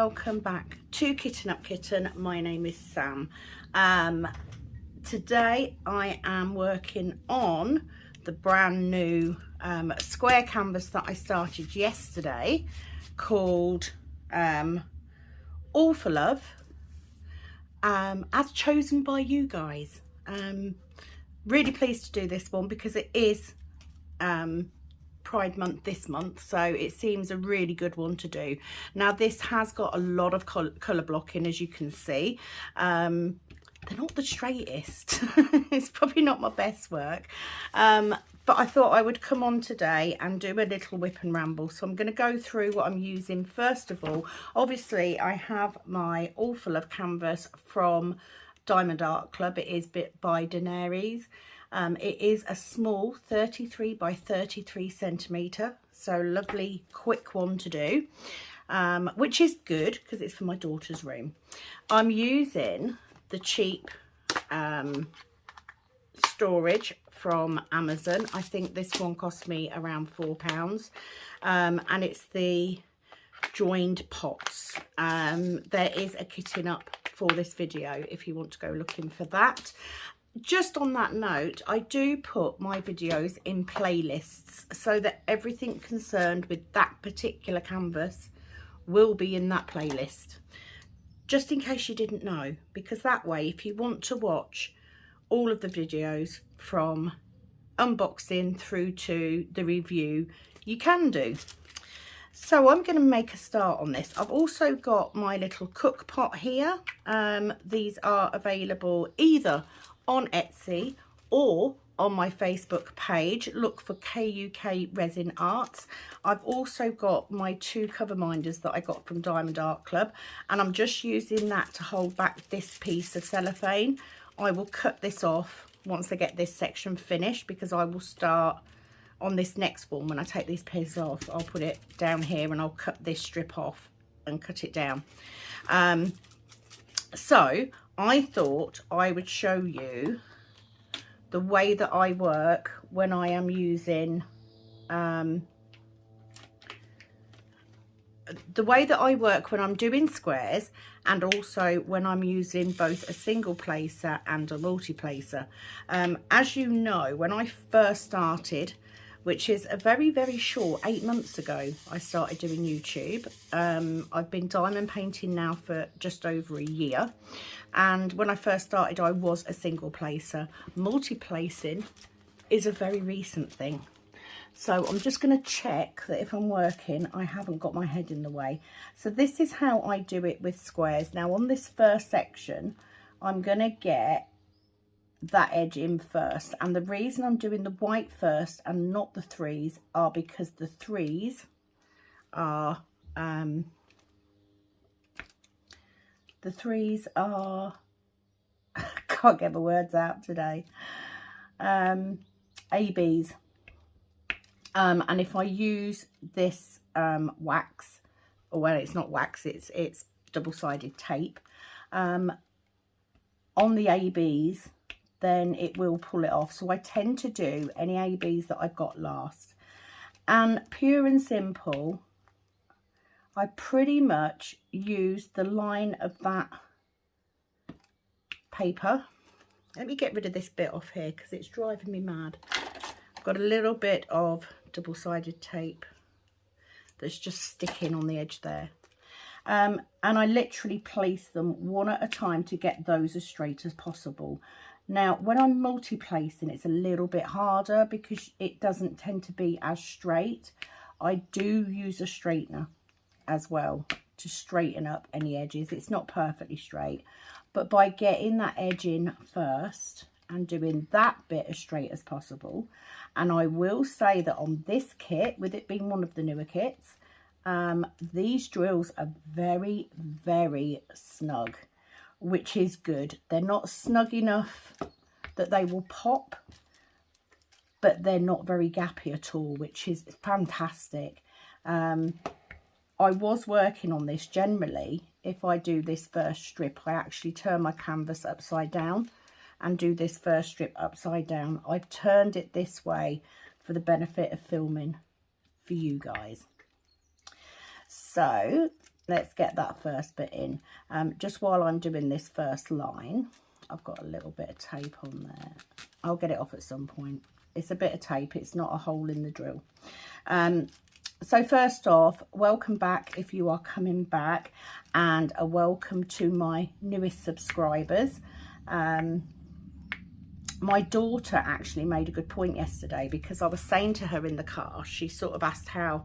welcome back to Kitten Up Kitten. My name is Sam. Today I am working on the brand new square canvas that I started yesterday called All for Love, as chosen by you guys. Really pleased to do this one because it is Pride month this month, so it seems a really good one to do. Now this has got a lot of colour blocking, as you can see. They're not the straightest. It's probably not my best work, but I thought I would come on today and do a little whip and ramble. So I'm going to go through what I'm using. First of all, obviously I have my All for Love canvas from Diamond Art Club. It is bit by Daenerys. It is a small 33 by 33 centimetre, so lovely quick one to do, which is good because it's for my daughter's room. I'm using the cheap storage from Amazon. I think this one cost me around £4, and it's the joined pots. There is a kitting up for this video if you want to go looking for that. Just on that note, I do put my videos in playlists so that everything concerned with that particular canvas will be in that playlist, just in case you didn't know, because that way if you want to watch all of the videos from unboxing through to the review, you can do. So I'm going to make a start on this. I've also got my little cook pot here. These are available either on Etsy or on my Facebook page. Look for KUK Resin Arts. I've also got my 2 cover minders that I got from Diamond Art Club, and I'm just using that to hold back this piece of cellophane. I will cut this off once I get this section finished, because I will start on this next one. When I take these pieces off, I'll put it down here and I'll cut this strip off and cut it down. So I thought I would show you the way that I work when I am using the way that I work when I'm doing squares, and also when I'm using both a single placer and a multi-placer. As you know, when I first started, which is a very, very short 8 months ago, I started doing YouTube. I've been diamond painting now for just over a year. And when I first started, I was a single placer. Multi-placing is a very recent thing. So I'm just going to check that if I'm working, I haven't got my head in the way. So this is how I do it with squares. Now on this first section, I'm going to get that edge in first, and the reason I'm doing the white first and not the threes are because the threes are I can't get my words out today, ABs, and if I use this wax, or well, it's not wax, it's double-sided tape on the ABs, then it will pull it off. So I tend to do any ABs that I've got last. And pure and simple, I pretty much use the line of that paper. Let me get rid of this bit off here because it's driving me mad. I've got a little bit of double-sided tape that's just sticking on the edge there. And I literally place them one at a time to get those as straight as possible. Now, when I'm multi-placing, it's a little bit harder because it doesn't tend to be as straight. I do use a straightener as well to straighten up any edges. It's not perfectly straight, but by getting that edge in first and doing that bit as straight as possible, and I will say that on this kit, with it being one of the newer kits, these drills are very, very snug, which is good. They're not snug enough that they will pop, but they're not very gappy at all, which is fantastic. I was working on this. Generally, if I do this first strip, I actually turn my canvas upside down and do this first strip upside down. I've turned it this way for the benefit of filming for you guys. So let's get that first bit in. Just while I'm doing this first line, I've got a little bit of tape on there. I'll get it off at some point. It's a bit of tape, it's not a hole in the drill. So first off, welcome back if you are coming back, and a welcome to my newest subscribers. My daughter actually made a good point yesterday, because I was saying to her in the car, she sort of asked how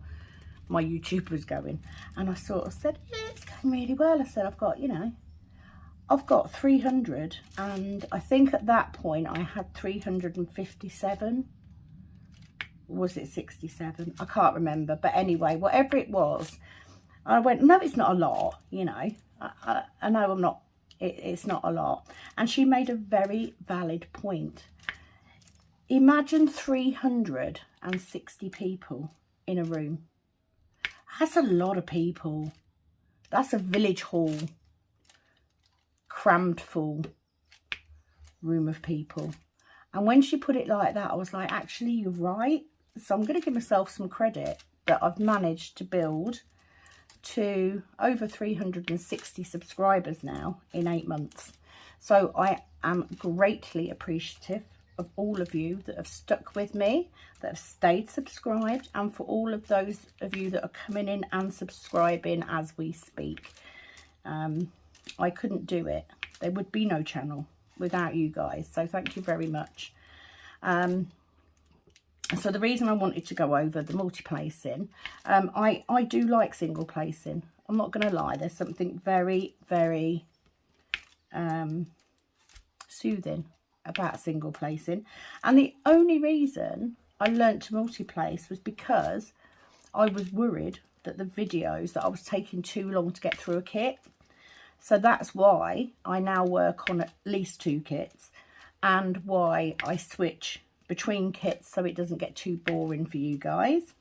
my YouTube was going, and I sort of said, yeah, it's going really well. I said, I've got, you know, I've got 300, and I think at that point I had 357. Was it 67? I can't remember, but anyway, whatever it was, I went, no, it's not a lot, you know. I know I'm not, it's not a lot. And she made a very valid point. Imagine 360 people in a room. That's a lot of people. That's a village hall crammed full room of people. And when she put it like that, I was like, actually, you're right. So I'm going to give myself some credit that I've managed to build to over 360 subscribers now in 8 months. So I am greatly appreciative of all of you that have stuck with me, that have stayed subscribed, and for all of those of you that are coming in and subscribing as we speak. I couldn't do it. There would be no channel without you guys. So thank you very much. So the reason I wanted to go over the multi-placing, I do like single placing. I'm not going to lie. There's something very, very soothing about single placing. And the only reason I learnt to multi-place was because I was worried that the videos that I was taking too long to get through a kit. So that's why I now work on at least 2 kits, and why I switch between kits so it doesn't get too boring for you guys,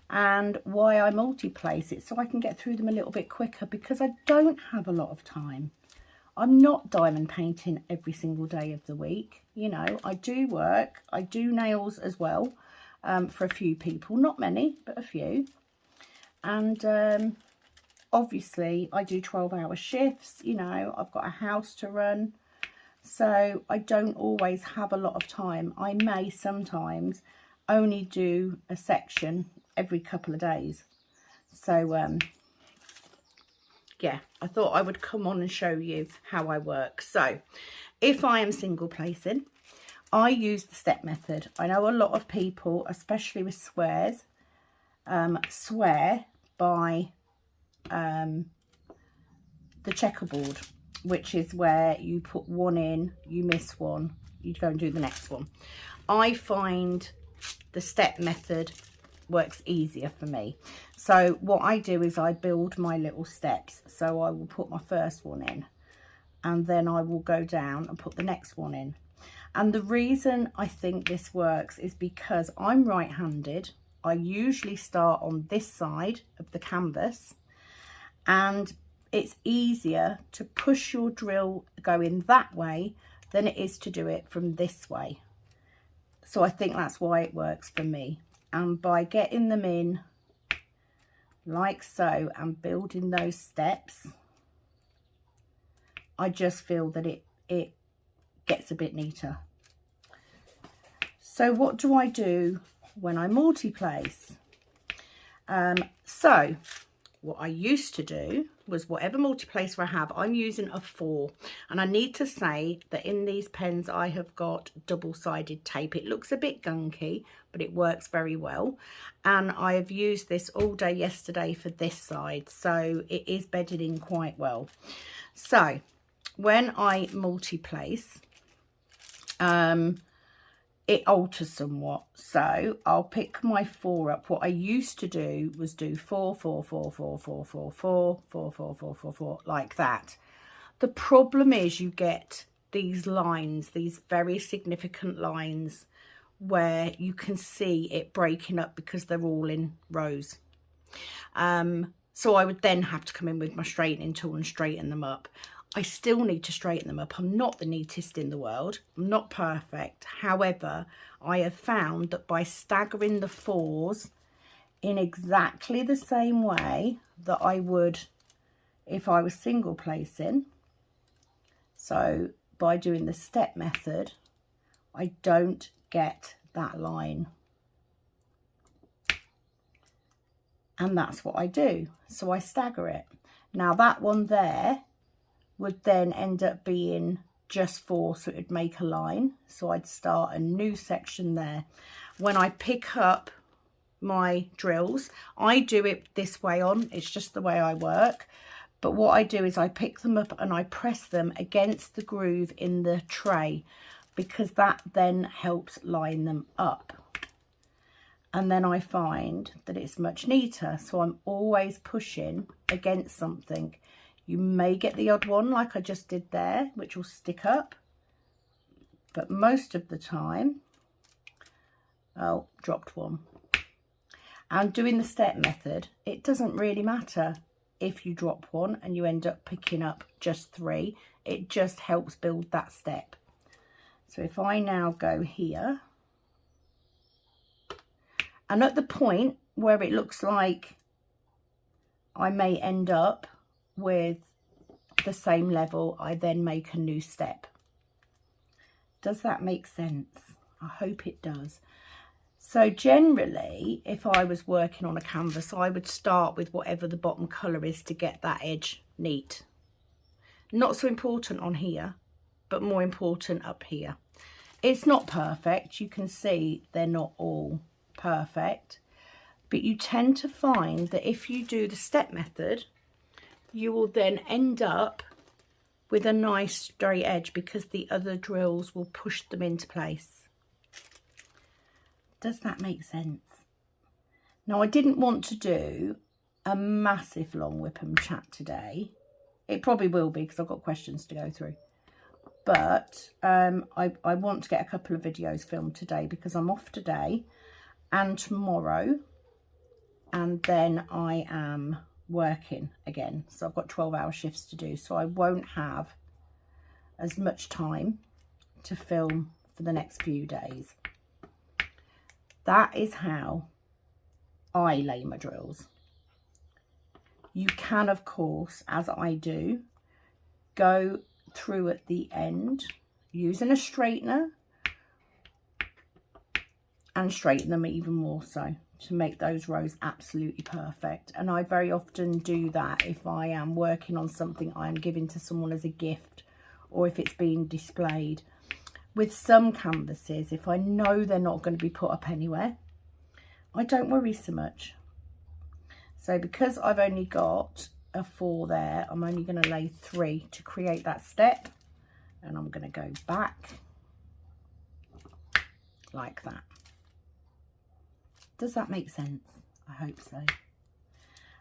and why I multi-place it so I can get through them a little bit quicker, because I don't have a lot of time. I'm not diamond painting every single day of the week. You know, I do work, I do nails as well, for a few people, not many, but a few. And obviously I do 12-hour shifts, you know, I've got a house to run. So I don't always have a lot of time. I may sometimes only do a section every couple of days. So, yeah, I thought I would come on and show you how I work. So if I am single placing, I use the step method. I know a lot of people, especially with squares, swear by the checkerboard, which is where you put one in, you miss one, you go and do the next one. I find the step method works easier for me. So what I do is I build my little steps. So I will put my first one in, and then I will go down and put the next one in. And the reason I think this works is because I'm right-handed. I usually start on this side of the canvas, and it's easier to push your drill going that way than it is to do it from this way. So I think that's why it works for me. And by getting them in like so and building those steps, I just feel that it gets a bit neater. So what do I do when I multi-place? So what I used to do was whatever multi-placer I have, I'm using a 4. And I need to say that in these pens I have got double-sided tape. It looks a bit gunky, but it works very well. And I have used this all day yesterday for this side, so it is bedded in quite well. So when I multi-place, it alters somewhat. So I'll pick my 4 up. What I used to do was do 4, 4, 4, 4, 4, 4, 4, 4, 4, 4, 4, 4, like that. The problem is you get these lines, these very significant lines, where you can see it breaking up because they're all in rows. So I would then have to come in with my straightening tool and straighten them up. I still need to straighten them up. I'm not the neatest in the world. I'm not perfect. However, I have found that by staggering the 4s in exactly the same way that I would if I was single placing, so by doing the step method, I don't get that line. And that's what I do. So I stagger it. Now that one there would then end up being just 4, so it would make a line. So I'd start a new section there. When I pick up my drills, I do it this way on, it's just the way I work. But what I do is I pick them up and I press them against the groove in the tray, because that then helps line them up. And then I find that it's much neater. So I'm always pushing against something. You may get the odd one like I just did there, which will stick up. But most of the time, oh, dropped one. And doing the step method, it doesn't really matter if you drop one and you end up picking up just 3. It just helps build that step. So if I now go here, and at the point where it looks like I may end up with the same level, I then make a new step. Does that make sense? I hope it does. So generally, if I was working on a canvas, I would start with whatever the bottom colour is to get that edge neat. Not so important on here, but more important up here. It's not perfect. You can see they're not all perfect, but you tend to find that if you do the step method, you will then end up with a nice straight edge because the other drills will push them into place. Does that make sense? Now, I didn't want to do a massive long whip and chat today. It probably will be because I've got questions to go through. But I want to get a couple of videos filmed today because I'm off today and tomorrow. And then I am working again. So I've got 12-hour shifts to do. So I won't have as much time to film for the next few days. That is how I lay my drills. You can, of course, as I do, go through at the end using a straightener and straighten them even more so to make those rows absolutely perfect. And I very often do that if I am working on something I am giving to someone as a gift or if it's being displayed. With some canvases, if I know they're not going to be put up anywhere, I don't worry so much. So because I've only got a 4 there, I'm only going to lay 3 to create that step. And I'm going to go back like that. Does that make sense? I hope so.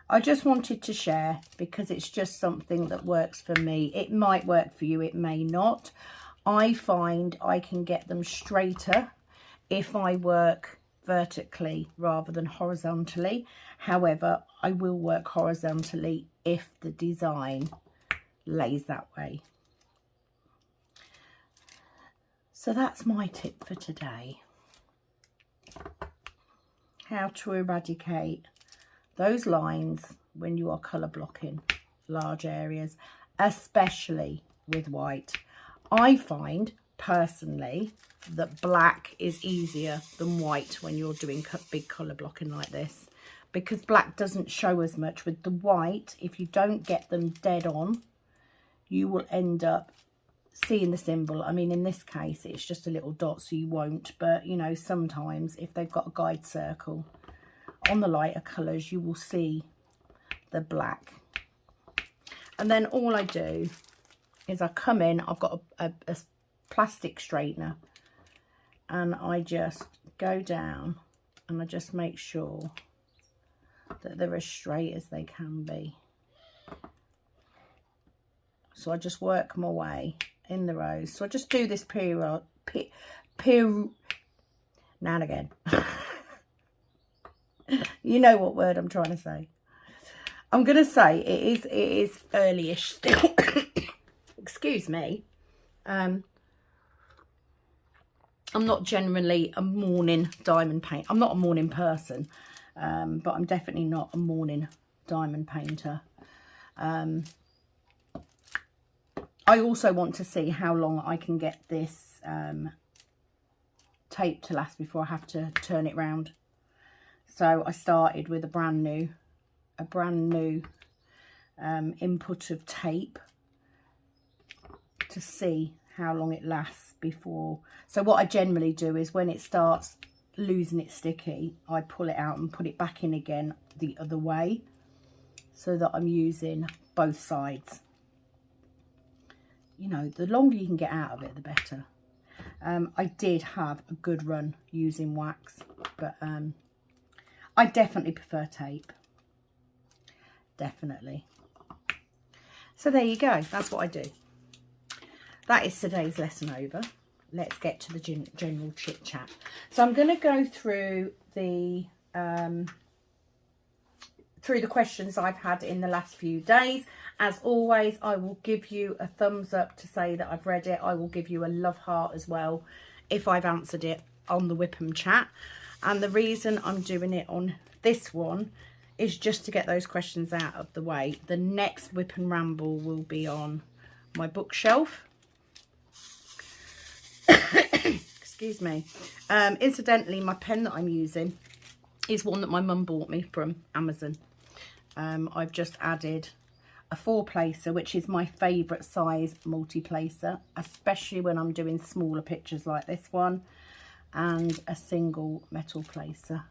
I just wanted to share because it's just something that works for me. It might work for you, it may not. I find I can get them straighter if I work vertically rather than horizontally. However, I will work horizontally if the design lays that way. So that's my tip for today. How to eradicate those lines when you are colour blocking large areas, especially with white. I find personally that black is easier than white when you're doing big colour blocking like this, because black doesn't show as much. With the white, if you don't get them dead on, you will end up seeing the symbol. I mean, in this case, it's just a little dot, so you won't, but you know, sometimes if they've got a guide circle on the lighter colours, you will see the black. And then all I do is I come in, I've got a plastic straightener, and I just go down and I just make sure that they're as straight as they can be. So I just work my way in the rows. So I just do this now and again. You know what word I'm trying to say. I'm going to say it is early-ish still. Excuse me. I'm not generally a morning diamond paint. I'm not a morning person, but I'm definitely not a morning diamond painter. I also want to see how long I can get this tape to last before I have to turn it round. So I started with a brand new input of tape to see how long it lasts before. So what I generally do is when it starts losing its sticky, I pull it out and put it back in again the other way, so that I'm using both sides. You know, the longer you can get out of it, the better. I did have a good run using wax, but I definitely prefer tape. Definitely. So there you go. That's what I do. That is today's lesson over. Let's get to the general chit chat. So I'm going to go through the questions I've had in the last few days. As always, I will give you a thumbs up to say that I've read it. I will give you a love heart as well if I've answered it on the Whipham chat. And the reason I'm doing it on this one is just to get those questions out of the way. The next Whipham Ramble will be on my bookshelf. Excuse me. Incidentally, my pen that I'm using is one that my mum bought me from Amazon. I've just added a 4-placer, which is my favourite size multi-placer, especially when I'm doing smaller pictures like this one, and a single metal placer.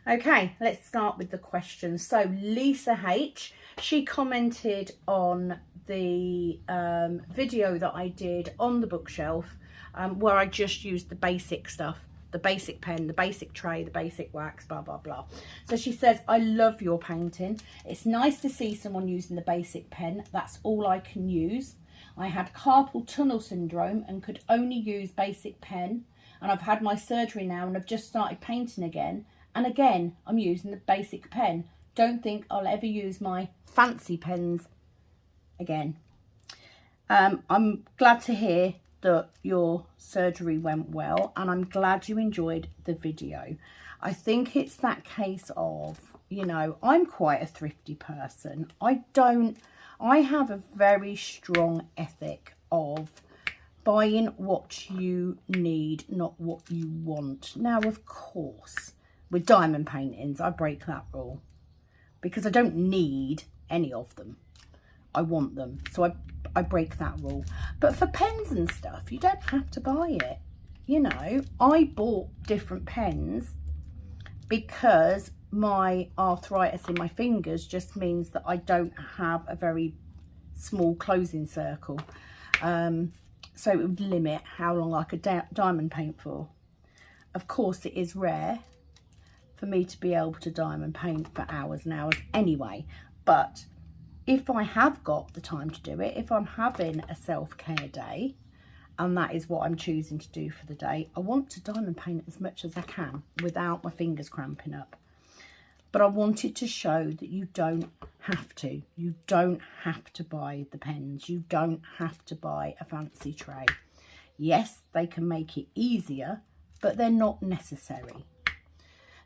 Okay, let's start with the questions. So Lisa H, she commented on the video that I did on the bookshelf, where I just used the basic stuff. The basic pen, the basic tray, the basic wax, blah, blah, blah. So she says, I love your painting. It's nice to see someone using the basic pen. That's all I can use. I had carpal tunnel syndrome and could only use basic pen. And I've had my surgery now and I've just started painting again. And again, I'm using the basic pen. Don't think I'll ever use my fancy pens again. I'm glad to hear that your surgery went well, and I'm glad you enjoyed the video. I think it's that case of, you know, I'm quite a thrifty person. I have a very strong ethic of buying what you need, not what you want. Now, of course, with diamond paintings, I break that rule because I don't need any of them. I want them, so I break that rule. But for pens and stuff, you don't have to buy it. You know, I bought different pens because my arthritis in my fingers just means that I don't have a very small closing circle. So it would limit how long I could diamond paint for. Of course, it is rare for me to be able to diamond paint for hours and hours anyway, but if I have got the time to do it, if I'm having a self-care day, and that is what I'm choosing to do for the day, I want to diamond paint as much as I can without my fingers cramping up. But I wanted to show that you don't have to. You don't have to buy the pens. You don't have to buy a fancy tray. Yes, they can make it easier, but they're not necessary.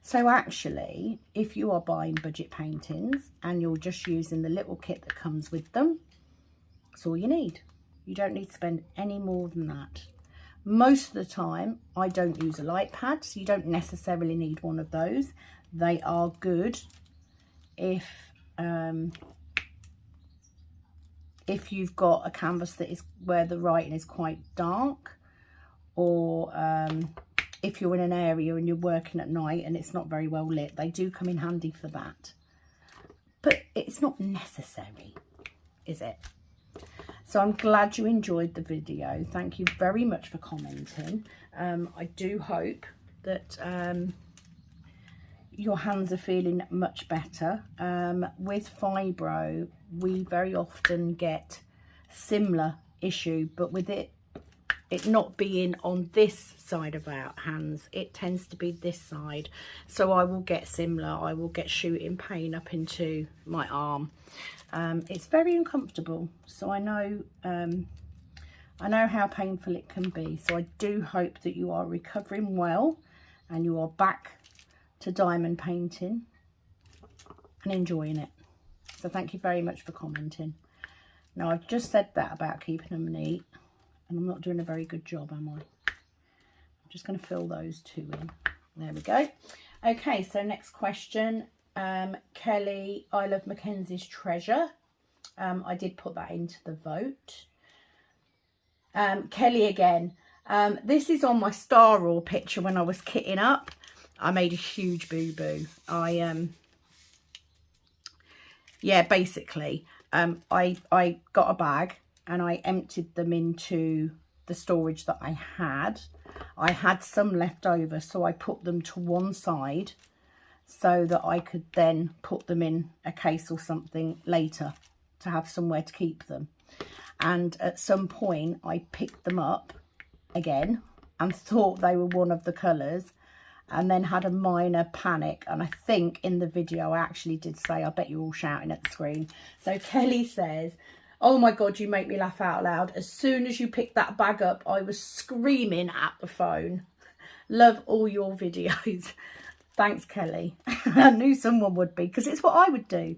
So actually, if you are buying budget paintings and you're just using the little kit that comes with them, that's all you need. You don't need to spend any more than that. Most of the time, I don't use a light pad, so you don't necessarily need one of those. They are good if you've got a canvas that is where the writing is quite dark, or if you're in an area and you're working at night and it's not very well lit. They do come in handy for that. But it's not necessary, is it? So I'm glad you enjoyed the video. Thank you very much for commenting. I do hope that your hands are feeling much better. With fibro, we very often get similar issue, but with it not being on this side of our hands, it tends to be this side. So I will get similar. I will get shooting pain up into my arm. It's very uncomfortable, so I know how painful it can be. So I do hope that you are recovering well and you are back to diamond painting and enjoying it. So thank you very much for commenting. Now, I've just said that about keeping them neat, and I'm not doing a very good job, am I? I'm just going to fill those two in. There we go. Okay, so next question. Kelly, I love Mackenzie's Treasure. I did put that into the vote. Kelly again. This is on my Star Raw picture when I was kitting up. I made a huge boo-boo. Yeah, basically, I got a bag and I emptied them into the storage that I had. I had some left over, so I put them to one side so that I could then put them in a case or something later to have somewhere to keep them. And at some point I picked them up again and thought they were one of the colours, and then had a minor panic. And I think in the video I actually did say, I bet you're all shouting at the screen. So Kelly says, oh my God, you make me laugh out loud. As soon as you picked that bag up, I was screaming at the phone. Love all your videos. Thanks, Kelly. I knew someone would be, because it's what I would do.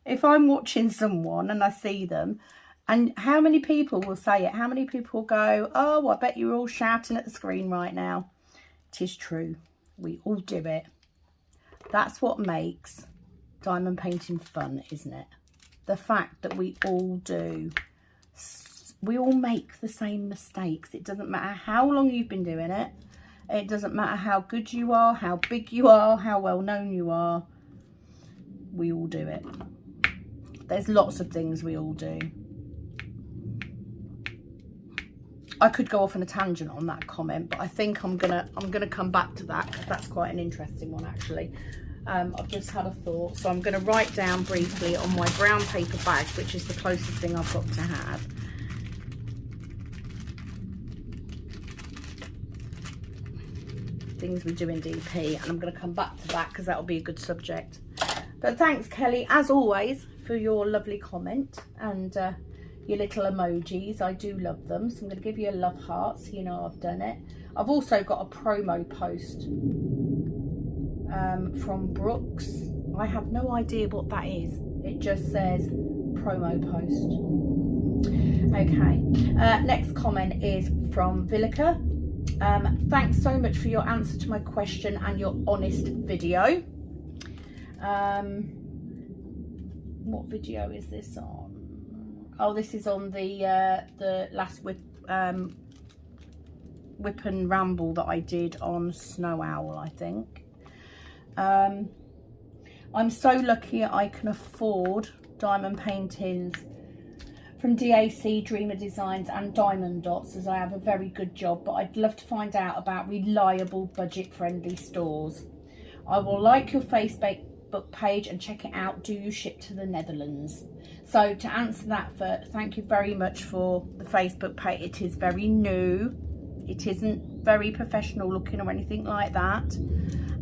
If I'm watching someone and I see them, and how many people will say it? How many people go, oh, I bet you're all shouting at the screen right now. It is true. We all do it. That's what makes diamond painting fun, isn't it? The fact that we all do. We all make the same mistakes. It doesn't matter how long you've been doing it. It doesn't matter how good you are, how big you are, how well known you are. We all do it. There's lots of things we all do. I could go off on a tangent on that comment, but I think I'm gonna come back to that, because that's quite an interesting one actually. I've just had a thought, so I'm going to write down briefly on my brown paper bag, which is the closest thing I've got to have. Things we do in DP, and I'm going to come back to that because that'll be a good subject. But thanks, Kelly, as always, for your lovely comment and your little emojis. I do love them, so I'm going to give you a love heart so you know I've done it. I've also got a promo post from Brooks. I have no idea what that is. It just says promo post. Okay, next comment is from Villica. Thanks so much for your answer to my question and your honest video. What video is this on? Oh, this is on the last whip and ramble that I did on Snow Owl, I think. I'm so lucky I can afford diamond paintings from DAC, Dreamer Designs and Diamond Dots, as I have a very good job, but I'd love to find out about reliable budget friendly stores. I will like your Facebook page and check it out. Do you ship to the Netherlands? So to answer that first, thank you very much for the Facebook page. It is very new. It isn't very professional looking or anything like that.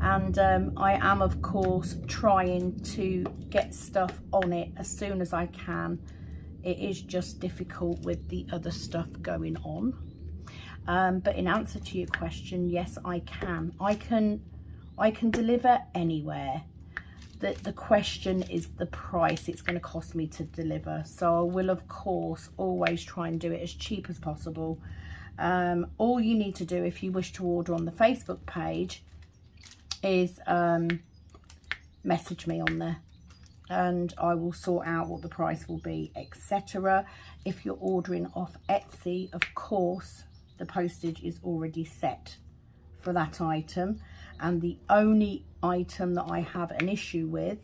And I am, of course, trying to get stuff on it as soon as I can. It is just difficult with the other stuff going on. But in answer to your question, yes, I can. I can deliver anywhere. The question is the price it's going to cost me to deliver. So I will, of course, always try and do it as cheap as possible. All you need to do if you wish to order on the Facebook page is message me on there, and I will sort out what the price will be, etc. If you're ordering off Etsy, of course, the postage is already set for that item, and the only item that I have an issue with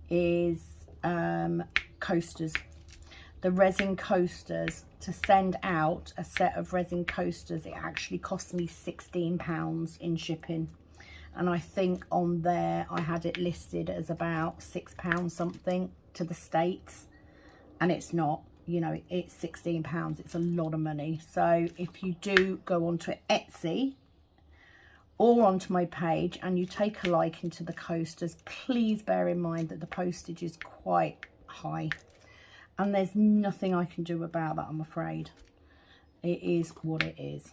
is coasters. The resin coasters. To send out a set of resin coasters, it actually cost me £16 in shipping. And I think on there I had it listed as about £6 something to the States, and it's not, you know, it's £16. It's a lot of money. So if you do go onto Etsy or onto my page and you take a liking to the coasters, please bear in mind that the postage is quite high, and there's nothing I can do about that, I'm afraid. It is what it is.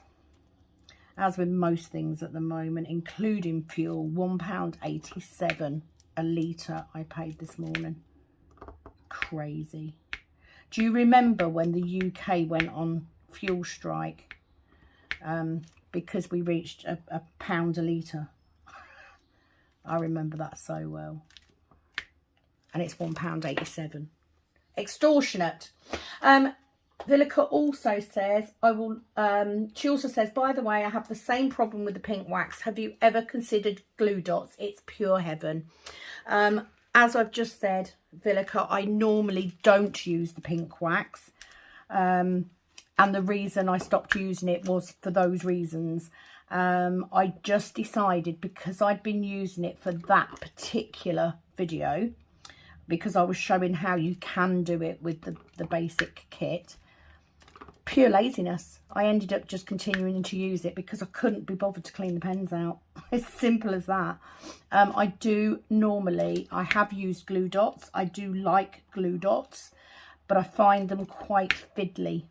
As with most things at the moment, including fuel, £1.87 a litre I paid this morning. crazy. Do you remember when the UK went on fuel strike because we reached a pound a litre? I remember that so well. And it's £1.87. Extortionate. Villica also says, she also says, by the way, I have the same problem with the pink wax. Have you ever considered glue dots? It's pure heaven. As I've just said, Villica, I normally don't use the pink wax. And the reason I stopped using it was for those reasons. I just decided, because I'd been using it for that particular video, because I was showing how you can do it with the basic kit, pure laziness. I ended up just continuing to use it because I couldn't be bothered to clean the pens out. It's simple as that. I have used glue dots. I do like glue dots, but I find them quite fiddly.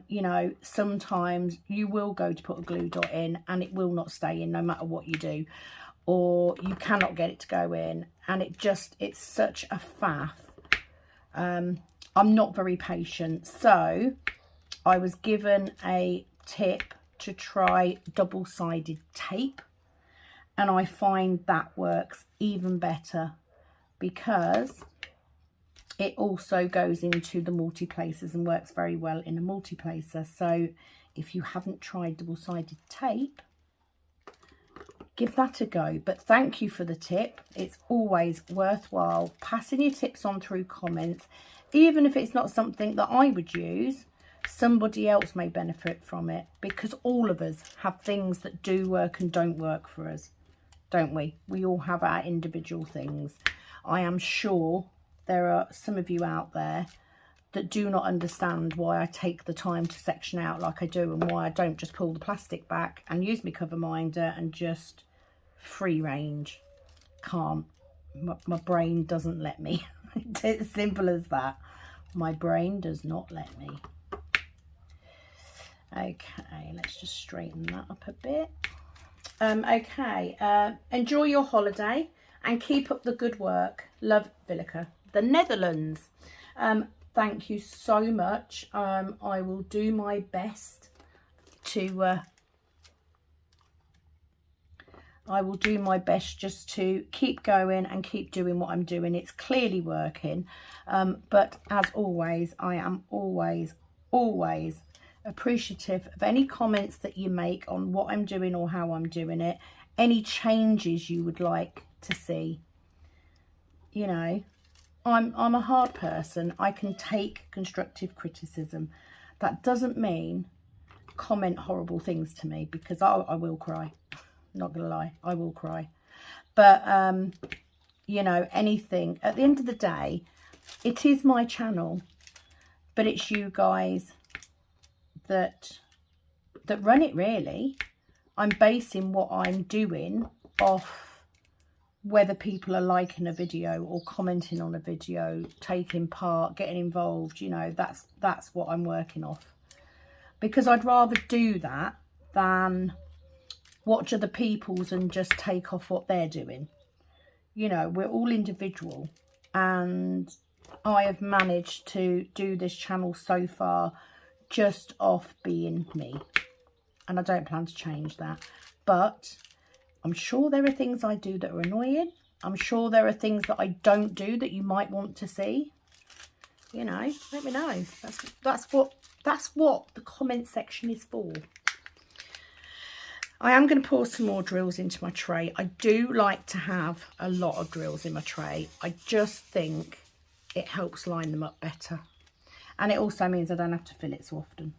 You know, sometimes you will go to put a glue dot in and it will not stay in no matter what you do, or you cannot get it to go in, and it's such a faff. I'm not very patient, so I was given a tip to try double-sided tape, and I find that works even better because it also goes into the multi-placers and works very well in a multi-placer. So if you haven't tried double-sided tape, give that a go. But thank you for the tip. It's always worthwhile passing your tips on through comments. Even if it's not something that I would use, somebody else may benefit from it, because all of us have things that do work and don't work for us, don't we? We all have our individual things. I am sure there are some of you out there that do not understand why I take the time to section out like I do, and why I don't just pull the plastic back and use my cover minder and just free range. Can't. My brain doesn't let me. It's simple as that. My brain does not let me. Okay, let's just straighten that up a bit. Okay, enjoy your holiday and keep up the good work. Love, Villica. The Netherlands. Thank you so much. I will do my best to just to keep going and keep doing what I'm doing. It's clearly working, but as always, I am always appreciative of any comments that you make on what I'm doing or how I'm doing it, any changes you would like to see. You know, I'm a hard person. I can take constructive criticism. That doesn't mean comment horrible things to me, because I will cry. Not gonna lie, I will cry. But you know, anything, at the end of the day, it is my channel, but it's you guys that run it, really. I'm basing what I'm doing off whether people are liking a video or commenting on a video, taking part, getting involved. You know, that's what I'm working off, because I'd rather do that than watch other people's and just take off what they're doing. You know, we're all individual, and I have managed to do this channel so far just off being me, and I don't plan to change that. But I'm sure there are things I do that are annoying. I'm sure there are things that I don't do that you might want to see. You know, let me know. That's what the comment section is for. I am going to pour some more drills into my tray. I do like to have a lot of drills in my tray. I just think it helps line them up better. And it also means I don't have to fill it so often.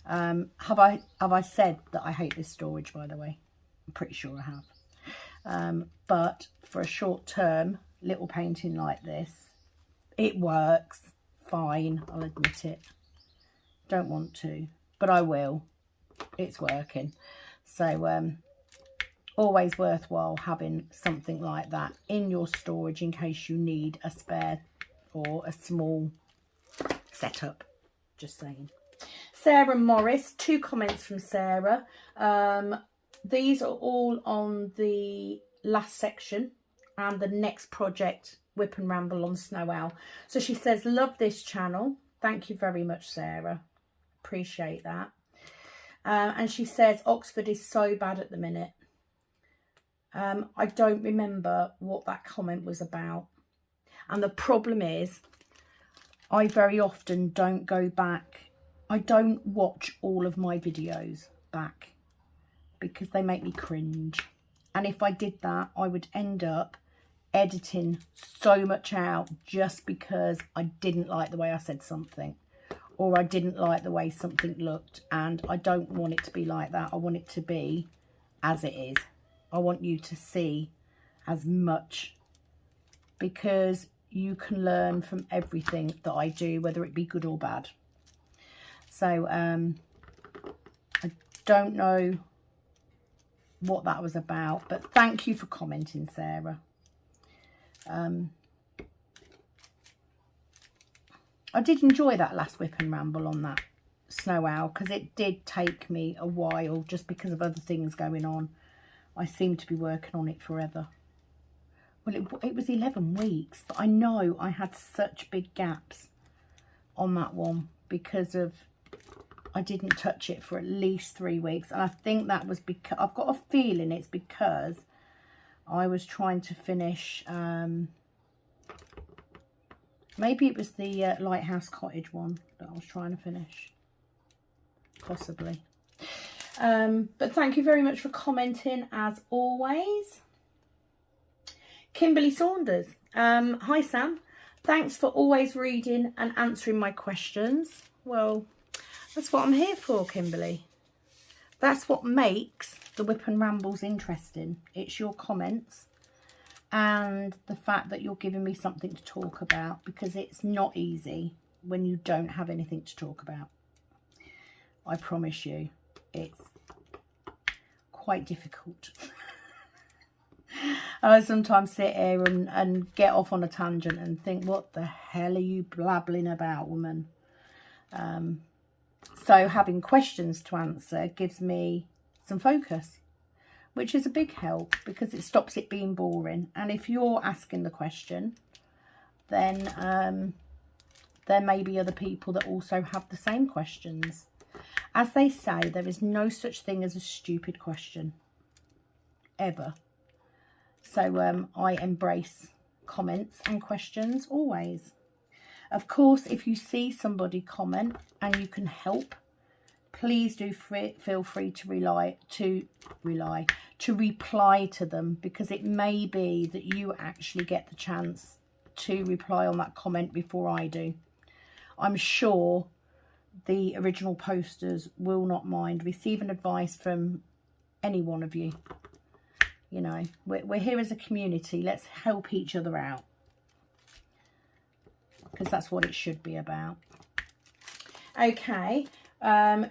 Have I said that I hate this storage, by the way? I'm pretty sure I have. But for a short term little painting like this, it works fine. I'll admit it. Don't want to, but I will. It's working. So always worthwhile having something like that in your storage in case you need a spare or a small setup. Just saying. Sarah Morris, 2 comments from Sarah. These are all on the last section and the next project Whip and Ramble on Snow Owl. So she says, love this channel. Thank you very much, Sarah. Appreciate that. And she says, Oxford is so bad at the minute. I don't remember what that comment was about. And the problem is, I very often don't go back. I don't watch all of my videos back because they make me cringe. And if I did that, I would end up editing so much out just because I didn't like the way I said something, or I didn't like the way something looked. And I don't want it to be like that. I want it to be as it is. I want you to see as much, because you can learn from everything that I do, whether it be good or bad. So I don't know what that was about, but thank you for commenting, Sarah. I did enjoy that last Whip and Ramble on that Snow Owl, because it did take me a while just because of other things going on. I seem to be working on it forever. Well, it was 11 weeks, but I know I had such big gaps on that one because of, I didn't touch it for at least 3 weeks. And I think that was because, I've got a feeling it's because I was trying to finish, maybe it was the Lighthouse Cottage one that I was trying to finish, possibly. But thank you very much for commenting as always. Kimberly Saunders. Hi Sam. Thanks for always reading and answering my questions. Well, that's what I'm here for, Kimberly. That's what makes the Whip and Rambles interesting. It's your comments and the fact that you're giving me something to talk about, because it's not easy when you don't have anything to talk about. I promise you, it's quite difficult. I sometimes sit here and get off on a tangent and think, what the hell are you blabbling about, woman? So having questions to answer gives me some focus, which is a big help because it stops it being boring. And if you're asking the question, then there may be other people that also have the same questions. As they say, there is no such thing as a stupid question, ever. So I embrace comments and questions always. Of course, if you see somebody comment and you can help, please do feel free to reply to them, because it may be that you actually get the chance to reply on that comment before I do. I'm sure the original posters will not mind receiving advice from any one of you. You know, we're here as a community. Let's help each other out, because that's what it should be about. Okay.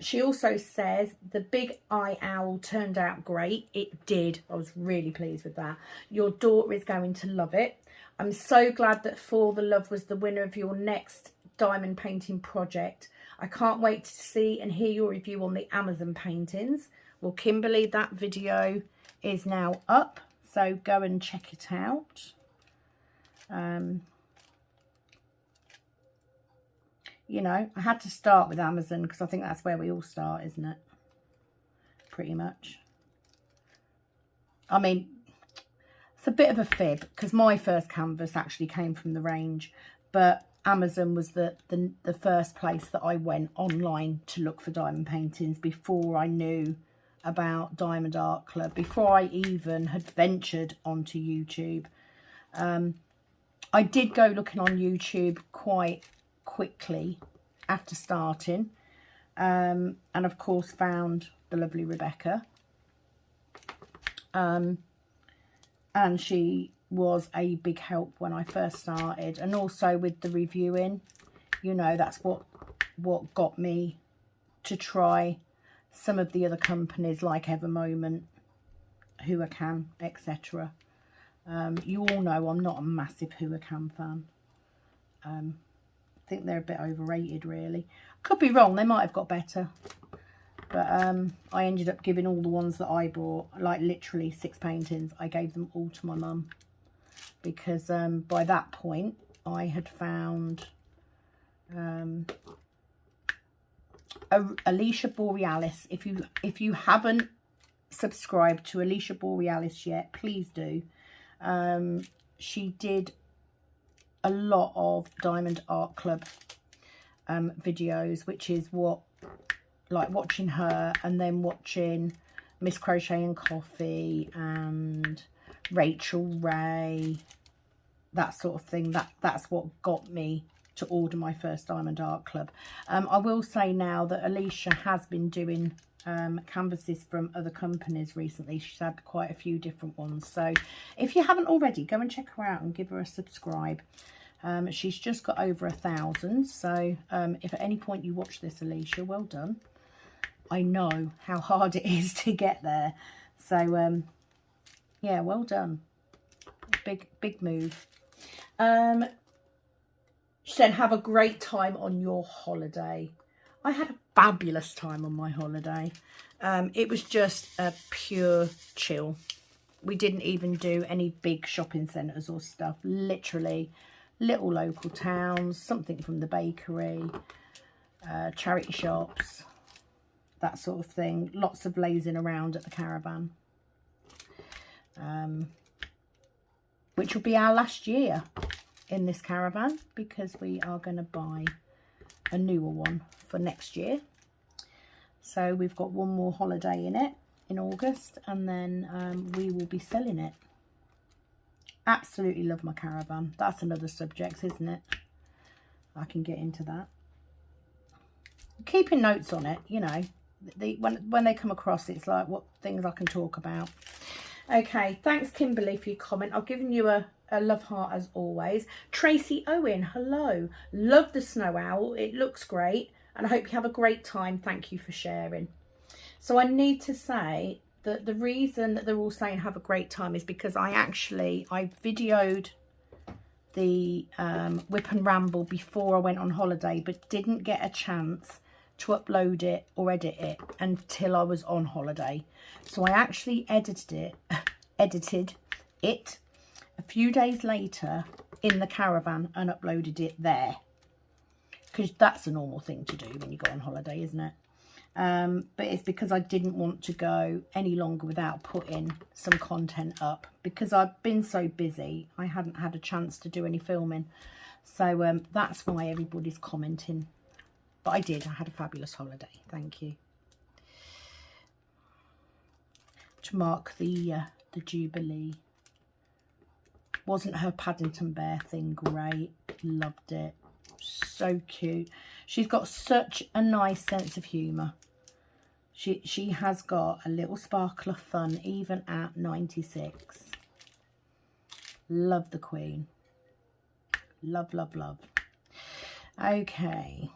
She also says the big eye owl turned out great. It did. I was really pleased with that. Your daughter is going to love it. I'm so glad that For the Love was the winner of your next diamond painting project. I can't wait to see and hear your review on the Amazon paintings. Well, Kimberly, that video is now up, so go and check it out. You know, I had to start with Amazon because I think that's where we all start, isn't it? Pretty much. I mean, it's a bit of a fib because my first canvas actually came from the range, but Amazon was the first place that I went online to look for diamond paintings before I knew about Diamond Art Club, before I even had ventured onto YouTube. I did go looking on YouTube quite quickly after starting, and of course found the lovely Rebecca, and she was a big help when I first started, and also with the reviewing. You know, that's what got me to try some of the other companies like Evermoment, Huacan, etc. You all know I'm not a massive Huacan fan. I think they're a bit overrated, really. Could be wrong, they might have got better. But I ended up giving all the ones that I bought, like literally 6 paintings, I gave them all to my mum. because by that point I had found Alicia Borealis. If you haven't subscribed to Alicia Borealis yet, please do. She did a lot of Diamond Art Club videos, which is what, like watching her and then watching Miss Crochet and Coffee and Rachel Ray, that sort of thing. That's what got me to order my first Diamond Art Club. I will say now that Alicia has been doing canvases from other companies recently. She's had quite a few different ones, so if you haven't already, go and check her out and give her a subscribe. She's just got over 1,000, so if at any point you watch this, Alicia, well done. I know how hard it is to get there, so yeah, well done. Big move. She said, have a great time on your holiday. I had a fabulous time on my holiday. It was just a pure chill. We didn't even do any big shopping centres or stuff. Literally little local towns, something from the bakery, charity shops, that sort of thing. Lots of lazing around at the caravan. Which will be our last year in this caravan, because we are going to buy a newer one for next year. So we've got one more holiday in it in August, and then we will be selling it. Absolutely love my caravan. That's another subject, isn't it? I can get into that. Keeping notes on it, you know, when they come across, it's like what things I can talk about. Okay, thanks Kimberly for your comment. I've given you a love heart as always. Tracy Owen, hello. Love the snow owl. It looks great, and I hope you have a great time. Thank you for sharing. So I need to say that the reason that they're all saying have a great time is because I videoed the Whip and Ramble before I went on holiday, but didn't get a chance to upload it or edit it until I was on holiday. So I actually edited it a few days later in the caravan and uploaded it there, because that's a normal thing to do when you go on holiday, isn't it? But it's because I didn't want to go any longer without putting some content up, because I've been so busy I hadn't had a chance to do any filming. So that's why everybody's commenting. But I did. I had a fabulous holiday. Thank you. To mark the Jubilee. Wasn't her Paddington Bear thing great? Loved it. So cute. She's got such a nice sense of humour. She has got a little sparkle of fun even at 96. Love the Queen. Love, love, love. Okay.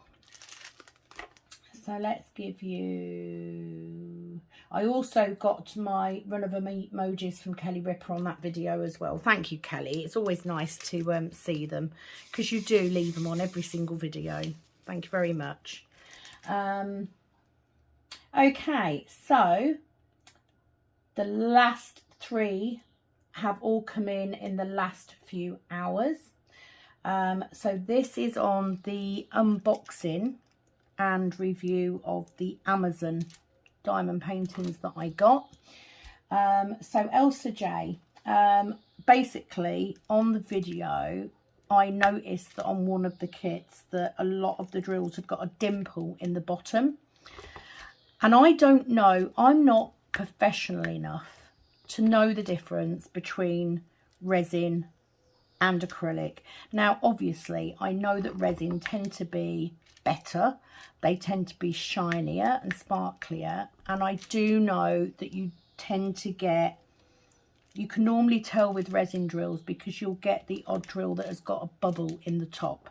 So let's give you... I also got my run of emojis from Kelly Ripper on that video as well. Thank you, Kelly. It's always nice to see them, because you do leave them on every single video. Thank you very much. Okay, so the last 3 have all come in the last few hours. So this is on the unboxing and review of the Amazon diamond paintings that I got. So Elsa J, basically on the video I noticed that on one of the kits that a lot of the drills had got a dimple in the bottom, and I don't know, I'm not professional enough to know the difference between resin and acrylic. Now obviously I know that resin tend to be better, they tend to be shinier and sparklier, and I do know that you tend to get, you can normally tell with resin drills because you'll get the odd drill that has got a bubble in the top,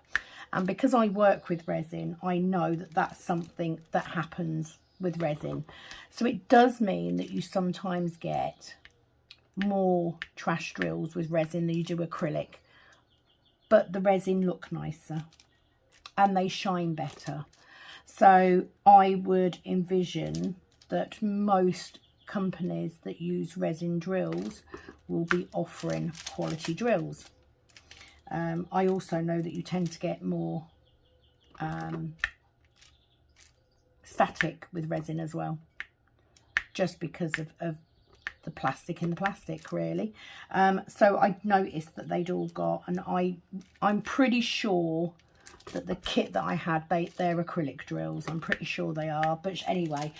and because I work with resin I know that that's something that happens with resin. So it does mean that you sometimes get more trash drills with resin than you do acrylic, but the resin look nicer and they shine better. So I would envision that most companies that use resin drills will be offering quality drills. I also know that you tend to get more static with resin as well, just because of the plastic in the plastic, really. So I noticed that they'd all got, and I'm pretty sure that the kit that I had, they're acrylic drills. I'm pretty sure they are. But anyway,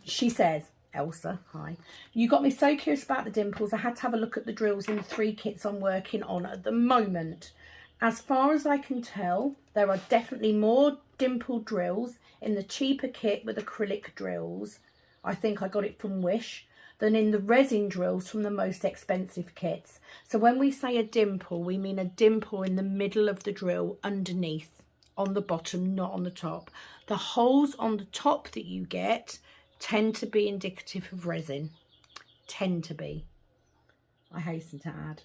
she says, Elsa, hi, you got me so curious about the dimples. I had to have a look at the drills in the 3 kits I'm working on at the moment. As far as I can tell, there are definitely more dimple drills in the cheaper kit with acrylic drills. I think I got it from Wish, than in the resin drills from the most expensive kits. So when we say a dimple, we mean a dimple in the middle of the drill, underneath, on the bottom, not on the top. The holes on the top that you get tend to be indicative of resin. Tend to be, I hasten to add.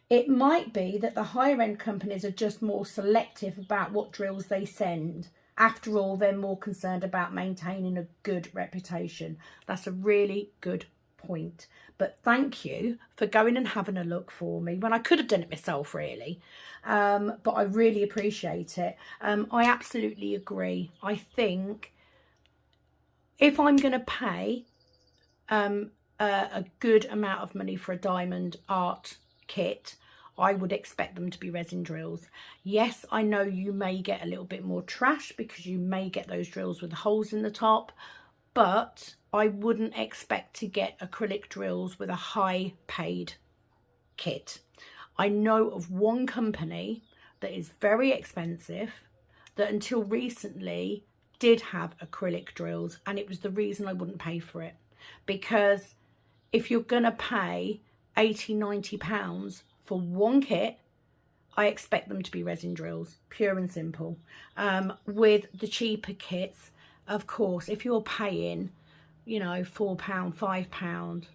It might be that the higher end companies are just more selective about what drills they send. After all, they're more concerned about maintaining a good reputation. That's a really good point. But thank you for going and having a look for me when I could have done it myself, really. But I really appreciate it. I absolutely agree. I think if I'm going to pay a good amount of money for a diamond art kit, I would expect them to be resin drills. Yes, I know you may get a little bit more trash because you may get those drills with holes in the top, but I wouldn't expect to get acrylic drills with a high paid kit. I know of one company that is very expensive that until recently did have acrylic drills, and it was the reason I wouldn't pay for it. Because if you're gonna pay £80–90 for one kit, I expect them to be resin drills, pure and simple. With the cheaper kits, of course, if you're paying, you know, £4, £5,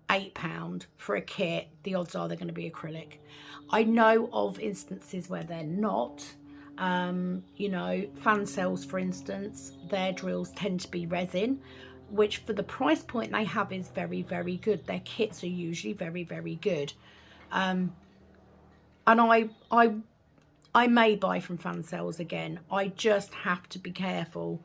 £8 for a kit, the odds are they're going to be acrylic. I know of instances where they're not. You know, fan cells, for instance, their drills tend to be resin, which for the price point they have is very, very good. Their kits are usually very, very good. And I may buy from fan cells again. I just have to be careful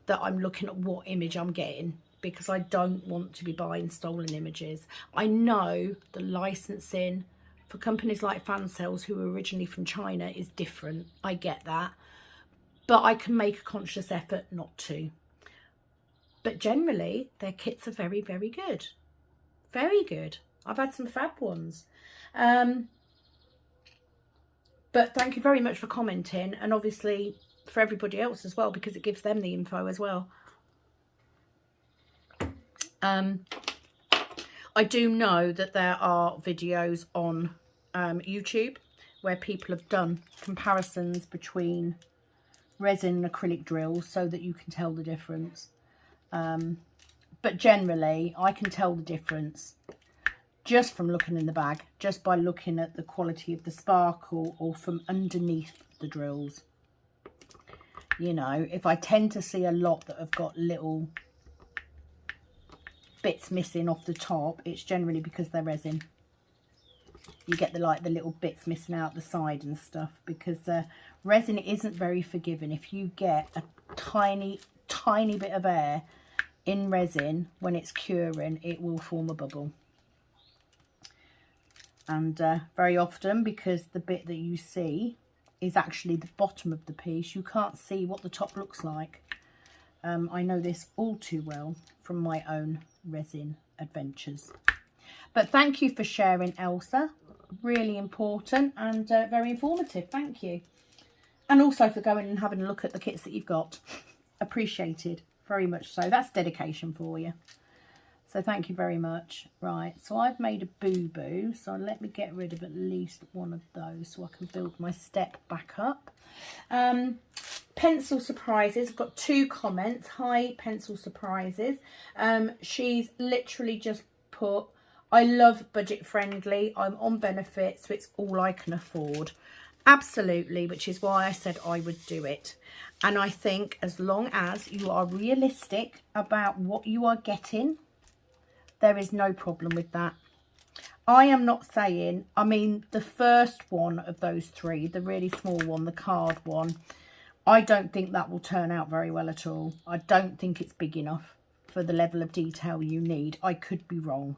that I'm looking at what image I'm getting, because I don't want to be buying stolen images. I know the licensing for companies like fan cells, who are originally from China, is different. I get that, but I can make a conscious effort not to. But generally their kits are very, very good. Very good. I've had some fab ones. But thank you very much for commenting, and obviously for everybody else as well, because it gives them the info as well. I do know that there are videos on YouTube where people have done comparisons between resin and acrylic drills so that you can tell the difference. But generally I can tell the difference just from looking in the bag, just by looking at the quality of the sparkle or from underneath the drills. You know, if I tend to see a lot that have got little bits missing off the top, it's generally because they're resin. You get the little bits missing out the side and stuff, because resin isn't very forgiving. If you get a tiny bit of air in resin when it's curing, it will form a bubble. And very often, because the bit that you see is actually the bottom of the piece, you can't see what the top looks like. I know this all too well from my own resin adventures. But thank you for sharing, Elsa. Really important and very informative. Thank you. And also for going and having a look at the kits that you've got. Appreciated very much so. That's dedication for you. So thank you very much. Right, so I've made a boo-boo, so let me get rid of at least one of those so I can build my step back up. Pencil Surprises, I've got 2 comments. Hi, Pencil Surprises. She's literally just put, I love budget friendly, I'm on benefit, so it's all I can afford. Absolutely, which is why I said I would do it. And I think as long as you are realistic about what you are getting, There is no problem with that. I am not saying, I mean, the first one of those three, the really small one, the card one, I don't think that will turn out very well at all. I don't think it's big enough for the level of detail you need. I could be wrong.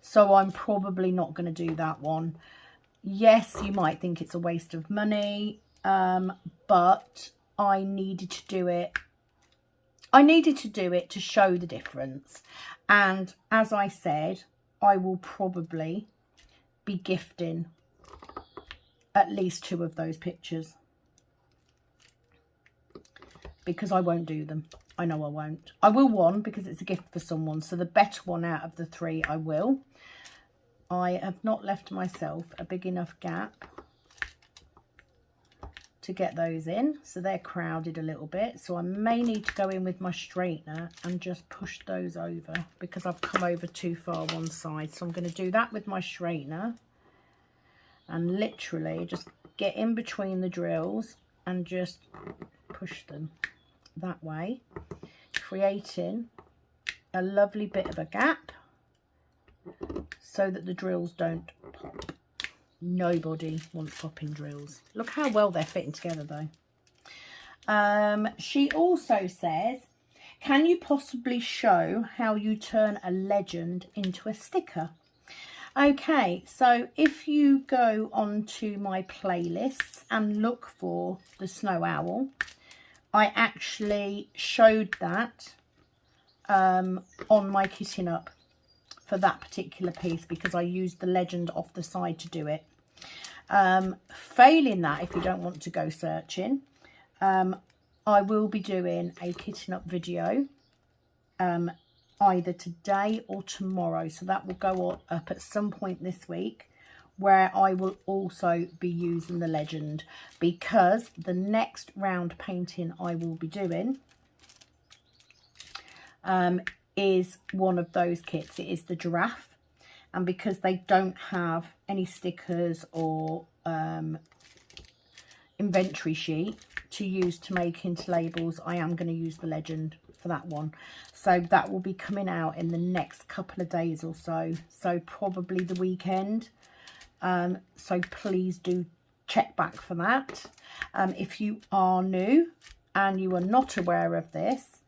So I'm probably not going to do that one. Yes, you might think it's a waste of money, but I needed to do it. I needed to do it to show the difference. And as I said, I will probably be gifting at least 2 of those pictures, because I won't do them. I know I won't. I will one because it's a gift for someone. So the better one out of the 3 I will. I have not left myself a big enough gap to get those in. So they're crowded a little bit. So I may need to go in with my straightener and just push those over because I've come over too far one side. So I'm going to do that with my straightener and literally just get in between the drills and just push them that way, creating a lovely bit of a gap so that the drills don't pop. Nobody wants popping drills. Look how well they're fitting together though. She also says, can you possibly show how you turn a legend into a sticker? Okay, so if you go onto my playlists and look for the Snow Owl, I actually showed that on my kitting up for that particular piece because I used the legend off the side to do it. Failing that, if you don't want to go searching, I will be doing a kitting up video either today or tomorrow. So that will go up at some point this week, where I will also be using the legend, because the next round painting I will be doing is one of those kits. It is the giraffe, and because they don't have any stickers or inventory sheet to use to make into labels, I am going to use the legend for that one. So that will be coming out in the next couple of days or so, so probably the weekend. So please do check back for that. If you are new and you are not aware of this,